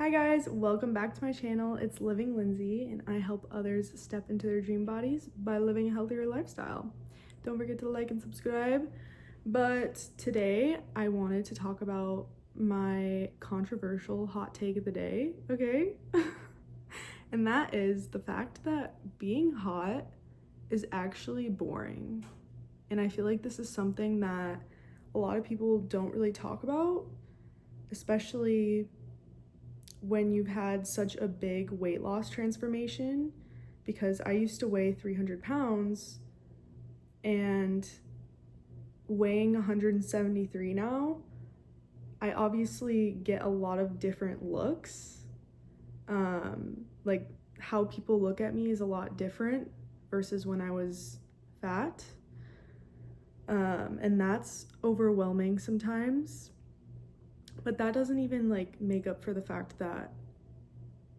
Hi guys, welcome back to my channel. It's Living Lindsey, and I help others step into their dream bodies by living a healthier lifestyle. Don't forget to like and subscribe. But today I wanted to talk about my controversial hot take of the day, okay? And that is the fact that being hot is actually boring. And I feel like this is something that a lot of people don't really talk about, especially when you've had such a big weight loss transformation, because I used to weigh 300 pounds and weighing 173 now, I obviously get a lot of different looks. Like how people look at me is a lot different versus when I was fat. And that's overwhelming sometimes. But that doesn't even make up for the fact that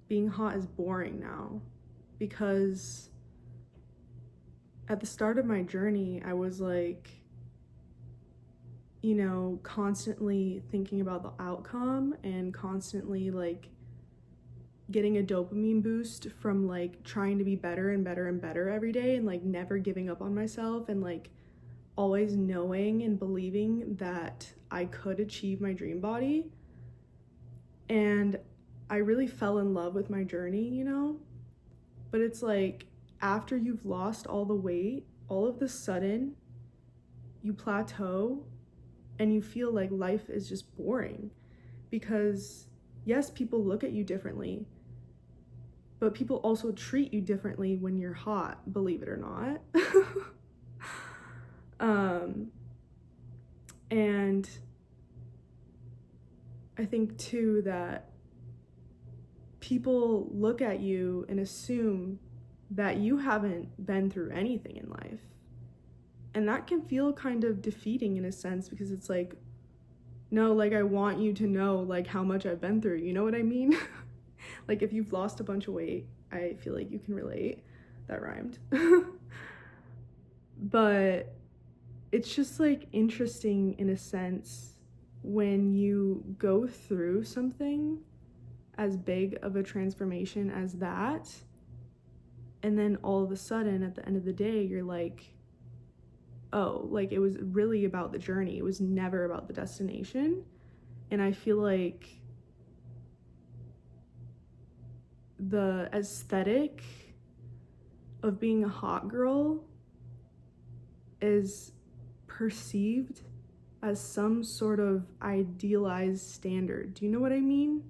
being hot is boring now, because at the start of my journey, I was constantly thinking about the outcome and constantly getting a dopamine boost from trying to be better and better and better every day, and never giving up on myself, and always knowing and believing that I could achieve my dream body. And I really fell in love with my journey, but it's after you've lost all the weight, all of the sudden you plateau and you feel like life is just boring, because yes, people look at you differently, but people also treat you differently when you're hot, believe it or not. And I think too that people look at you and assume that you haven't been through anything in life. And that can feel kind of defeating in a sense, because it's no, I want you to know how much I've been through, you know what I mean? If you've lost a bunch of weight, I feel like you can relate. That rhymed. But it's just interesting in a sense when you go through something as big of a transformation as that, and then all of a sudden at the end of the day you're oh, it was really about the journey, it was never about the destination. And I feel like the aesthetic of being a hot girl is perceived as some sort of idealized standard. Do you know what I mean?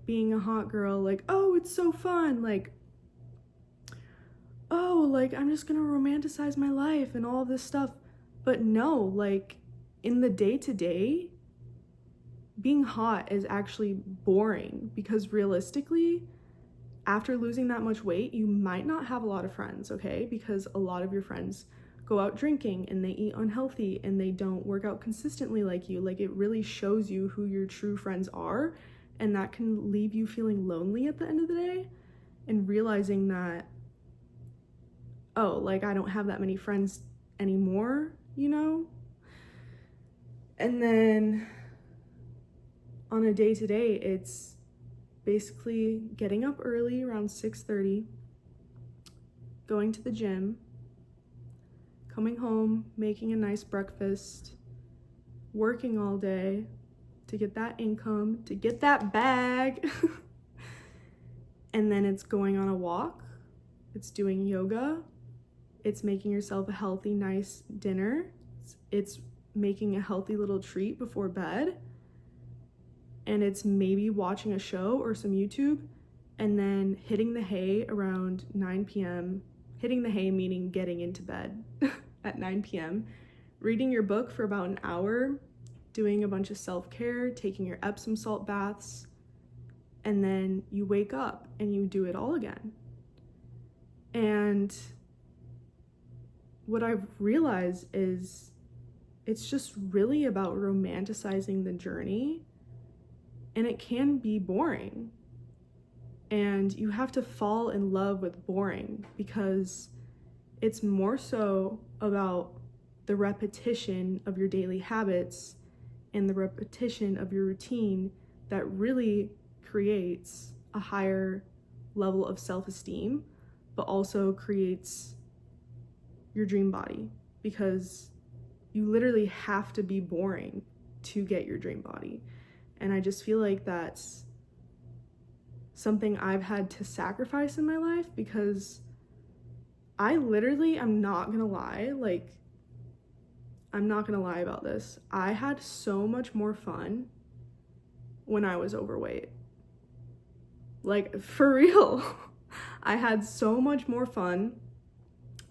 Being a hot girl, oh, it's so fun, oh, I'm just gonna romanticize my life and all this stuff. But no, in the day-to-day, being hot is actually boring, because realistically, after losing that much weight, you might not have a lot of friends, okay? Because a lot of your friends go out drinking and they eat unhealthy and they don't work out consistently like you. It really shows you who your true friends are, and that can leave you feeling lonely at the end of the day and realizing that, oh, I don't have that many friends anymore, And then on a day-to-day, it's basically getting up early around 6:30, going to the gym, coming home, making a nice breakfast, working all day to get that income, to get that bag. And then it's going on a walk, it's doing yoga, it's making yourself a healthy, nice dinner, it's making a healthy little treat before bed, and it's maybe watching a show or some YouTube, and then hitting the hay around 9 p.m. Hitting the hay meaning getting into bed at 9 p.m., reading your book for about an hour, doing a bunch of self-care, taking your Epsom salt baths, and then you wake up and you do it all again. And what I've realized is it's just really about romanticizing the journey, and it can be boring. And you have to fall in love with boring, because it's more so about the repetition of your daily habits and the repetition of your routine that really creates a higher level of self-esteem, but also creates your dream body, because you literally have to be boring to get your dream body. And I just feel like that's something I've had to sacrifice in my life, because I literally, I'm not gonna lie about this. I had so much more fun when I was overweight. Like, for real. I had so much more fun.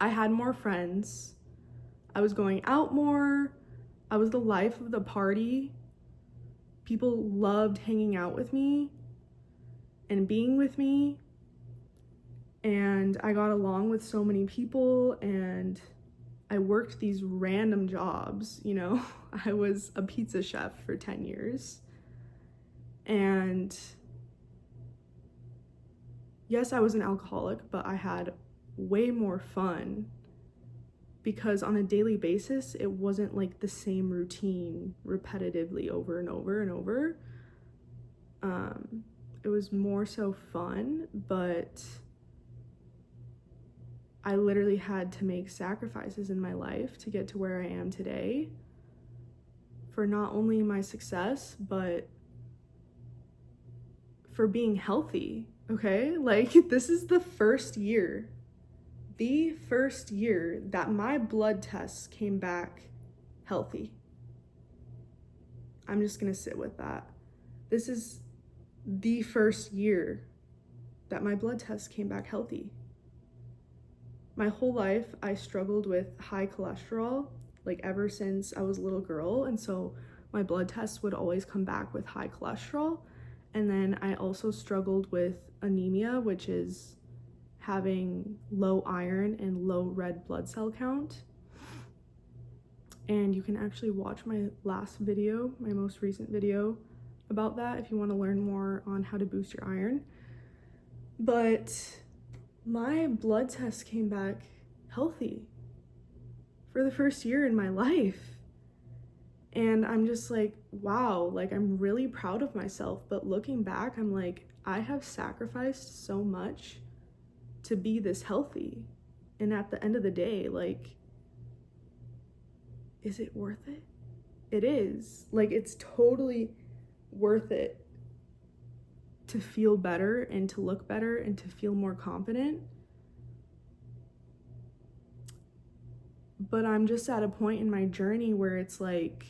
I had more friends. I was going out more. I was the life of the party. People loved hanging out with me and being with me. And I got along with so many people, and I worked these random jobs, you know. I was a pizza chef for 10 years. And yes, I was an alcoholic, but I had way more fun, because on a daily basis, it wasn't like the same routine repetitively over and over and over. It was more so fun, but I literally had to make sacrifices in my life to get to where I am today, for not only my success, but for being healthy, okay? Like, this is the first year that my blood tests came back healthy. I'm just gonna sit with that. This is the first year that my blood tests came back healthy. My whole life, I struggled with high cholesterol, like ever since I was a little girl, and so my blood tests would always come back with high cholesterol. And then I also struggled with anemia, which is having low iron and low red blood cell count. And you can actually watch my last video, my most recent video about that, if you want to learn more on how to boost your iron. But my blood test came back healthy for the first year in my life. And I'm just like, wow, like, I'm really proud of myself. But looking back, I'm like, I have sacrificed so much to be this healthy. And at the end of the day, like, is it worth it? It is. Like, it's totally worth it to feel better and to look better and to feel more confident. But I'm just at a point in my journey where it's like,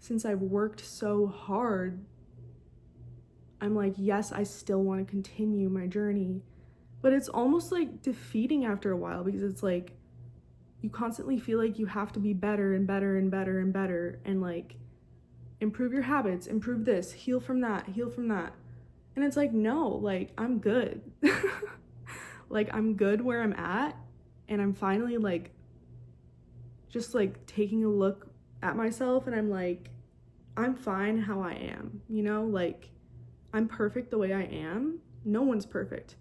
since I've worked so hard, I'm like, yes, I still want to continue my journey. But it's almost like defeating after a while, because it's like, you constantly feel like you have to be better and better and better and better, and like, improve your habits, improve this, heal from that. And it's like, no, like, I'm good. Like, I'm good where I'm at, and I'm finally like, just like taking a look at myself, and I'm like, I'm fine how I am, you know? Like, I'm perfect the way I am. No one's perfect.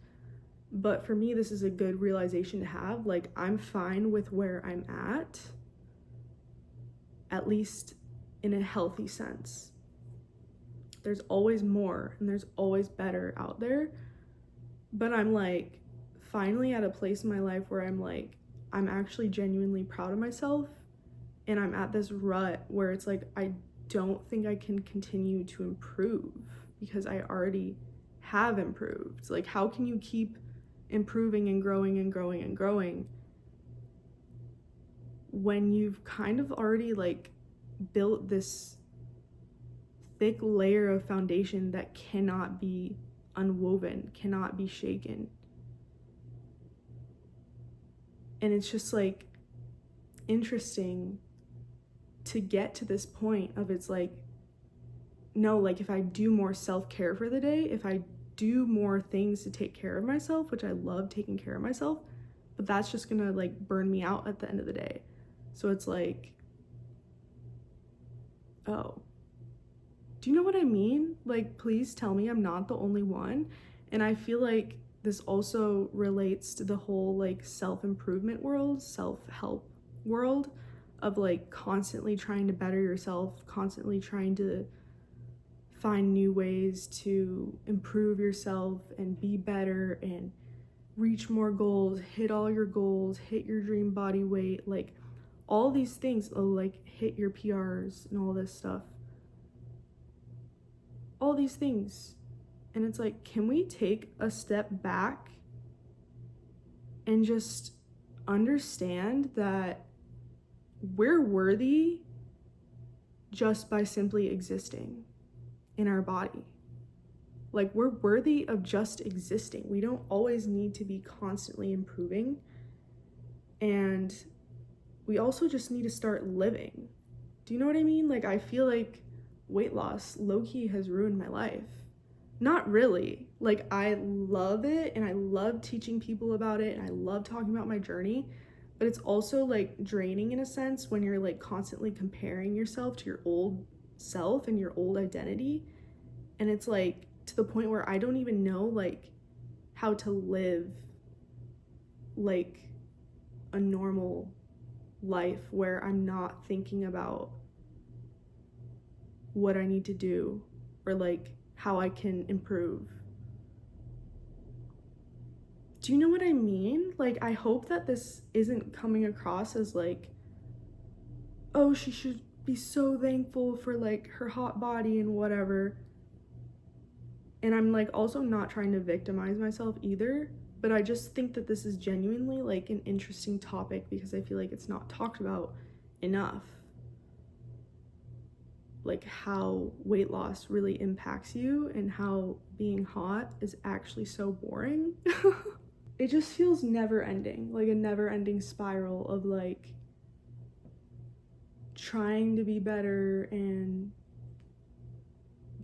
But for me, this is a good realization to have. Like, I'm fine with where I'm at least in a healthy sense. There's always more and there's always better out there. But I'm like, finally at a place in my life where I'm like, I'm actually genuinely proud of myself. And I'm at this rut where it's like, I don't think I can continue to improve, because I already have improved. Like, how can you keep improving and growing and growing and growing when you've kind of already like built this thick layer of foundation that cannot be unwoven, cannot be shaken? And it's just like interesting to get to this point of, it's like, no, like, if I do more self-care for the day, if I do more things to take care of myself, which I love taking care of myself, but that's just gonna like burn me out at the end of the day. So it's like, oh, do you know what I mean? Like, please tell me I'm not the only one. And I feel like this also relates to the whole like self-improvement world, self-help world, of like constantly trying to better yourself, constantly trying to find new ways to improve yourself and be better and reach more goals, hit all your goals, hit your dream body weight, like all these things, like hit your PRs and all this stuff. All these things. And it's like, can we take a step back and just understand that we're worthy just by simply existing in our body? Like, we're worthy of just existing. We don't always need to be constantly improving. And we also just need to start living. Do you know what I mean? Like, I feel like weight loss low-key has ruined my life. Not really. Like, I love it and I love teaching people about it and I love talking about my journey, but it's also like draining in a sense when you're like constantly comparing yourself to your old self and your old identity. And it's like to the point where I don't even know like how to live like a normal life where I'm not thinking about what I need to do or like how I can improve. Do you know what I mean? Like, I hope that this isn't coming across as like, oh, she should be so thankful for like her hot body and whatever. And I'm like also not trying to victimize myself either, but I just think that this is genuinely like an interesting topic because I feel like it's not talked about enough. Like how weight loss really impacts you and how being hot is actually so boring. It just feels never ending, like a never ending spiral of like trying to be better and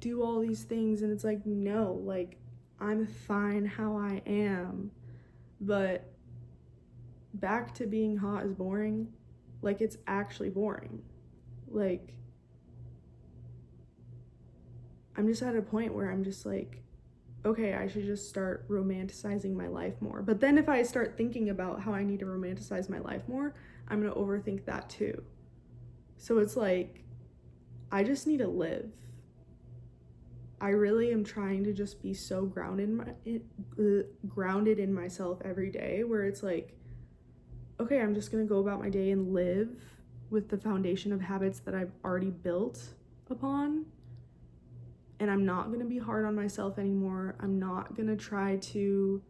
do all these things, and it's like, no, like I'm fine how I am, but back to being hot is boring. Like, it's actually boring. Like, I'm just at a point where I'm just like, okay, I should just start romanticizing my life more. But then if I start thinking about how I need to romanticize my life more, I'm gonna overthink that too. So it's like, I just need to live. I really am trying to just be so grounded in myself every day, where it's like, okay, I'm just gonna go about my day and live with the foundation of habits that I've already built upon. And I'm not gonna be hard on myself anymore. I'm not gonna try to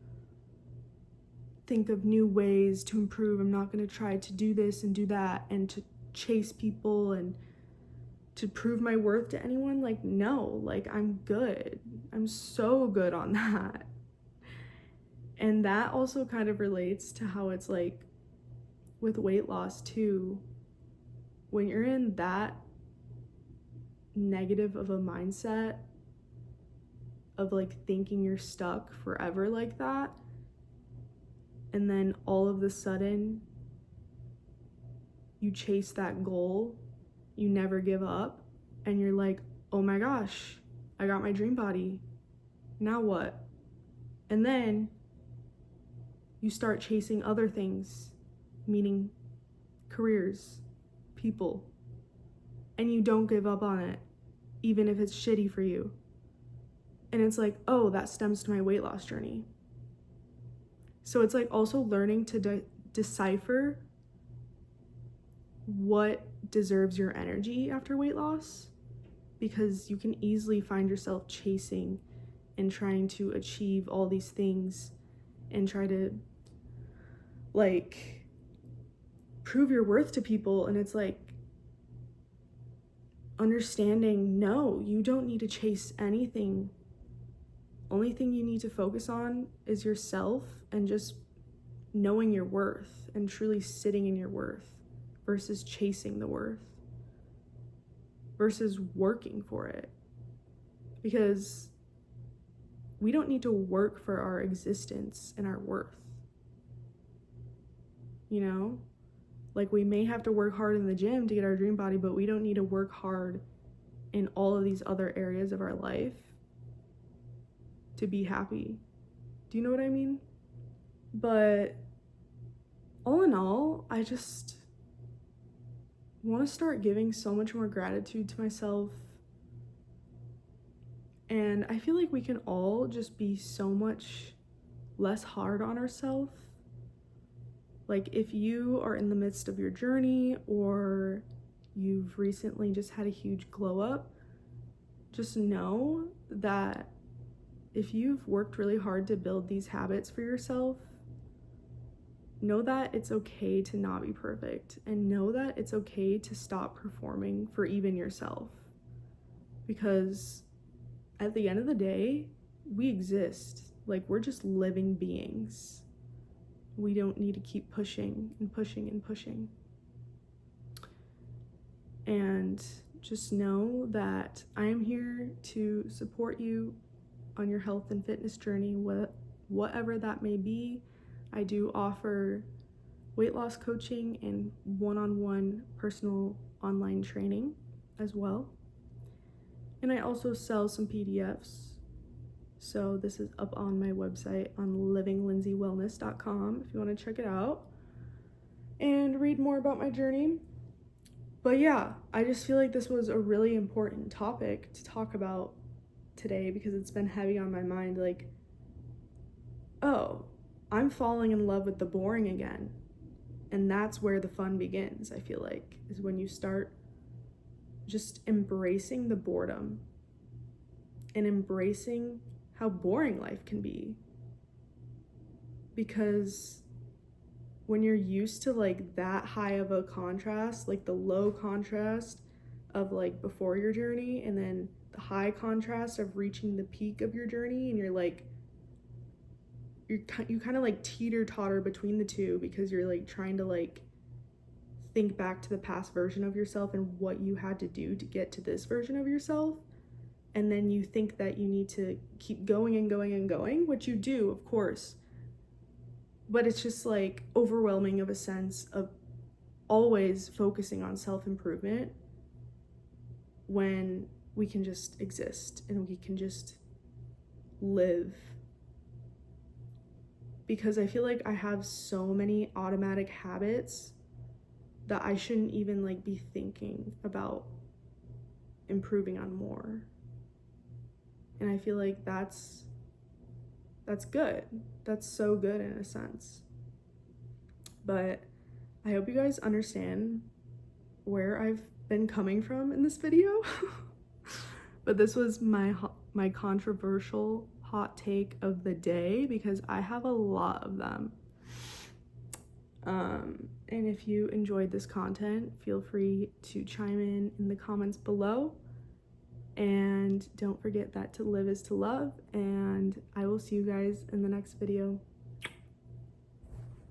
think of new ways to improve. I'm not gonna try to do this and do that and to chase people and to prove my worth to anyone. Like, no, like I'm good. I'm so good on that. And that also kind of relates to how it's like with weight loss too. When you're in that negative of a mindset of like thinking you're stuck forever like that, and then all of a sudden you chase that goal, you never give up, and you're like, oh my gosh, I got my dream body, now what? And then you start chasing other things, meaning careers, people, and you don't give up on it, even if it's shitty for you. And it's like, oh, that stems to my weight loss journey. So it's like also learning to decipher what deserves your energy after weight loss, because you can easily find yourself chasing and trying to achieve all these things and try to like prove your worth to people. And it's like understanding, no, you don't need to chase anything. Only thing you need to focus on is yourself and just knowing your worth and truly sitting in your worth versus chasing the worth versus working for it. Because we don't need to work for our existence and our worth. You know? Like, we may have to work hard in the gym to get our dream body, but we don't need to work hard in all of these other areas of our life to be happy. Do you know what I mean? But all in all, I just want to start giving so much more gratitude to myself And I feel like we can all just be so much less hard on ourselves. Like if you are in the midst of your journey or you've recently just had a huge glow up, just know that if you've worked really hard to build these habits for yourself, know that it's okay to not be perfect, and know that it's okay to stop performing for even yourself. Because at the end of the day, we exist. Like, we're just living beings. We don't need to keep pushing and pushing and pushing. And just know that I am here to support you on your health and fitness journey, whatever that may be. I do offer weight loss coaching and one-on-one personal online training as well. And I also sell some PDFs. So this is up on my website on livinglindseyWellness.com if you want to check it out and read more about my journey. But yeah, I just feel like this was a really important topic to talk about today because it's been heavy on my mind. Like, oh, I'm falling in love with the boring again. And that's where the fun begins, I feel like, is when you start just embracing the boredom and embracing how boring life can be. Because when you're used to like that high of a contrast, like the low contrast of like before your journey and then the high contrast of reaching the peak of your journey, and you're like, you kind of like teeter-totter between the two because you're like trying to like think back to the past version of yourself and what you had to do to get to this version of yourself. And then you think that you need to keep going and going and going, which you do, of course. But it's just like overwhelming of a sense of always focusing on self-improvement when we can just exist and we can just live. Because I feel like I have so many automatic habits that I shouldn't even like be thinking about improving on more. And I feel like that's good. That's so good in a sense. But I hope you guys understand where I've been coming from in this video. But this was my controversial hot take of the day because I have a lot of them. And if you enjoyed this content, feel free to chime in the comments below. And don't forget that to live is to love, and I will see you guys in the next video.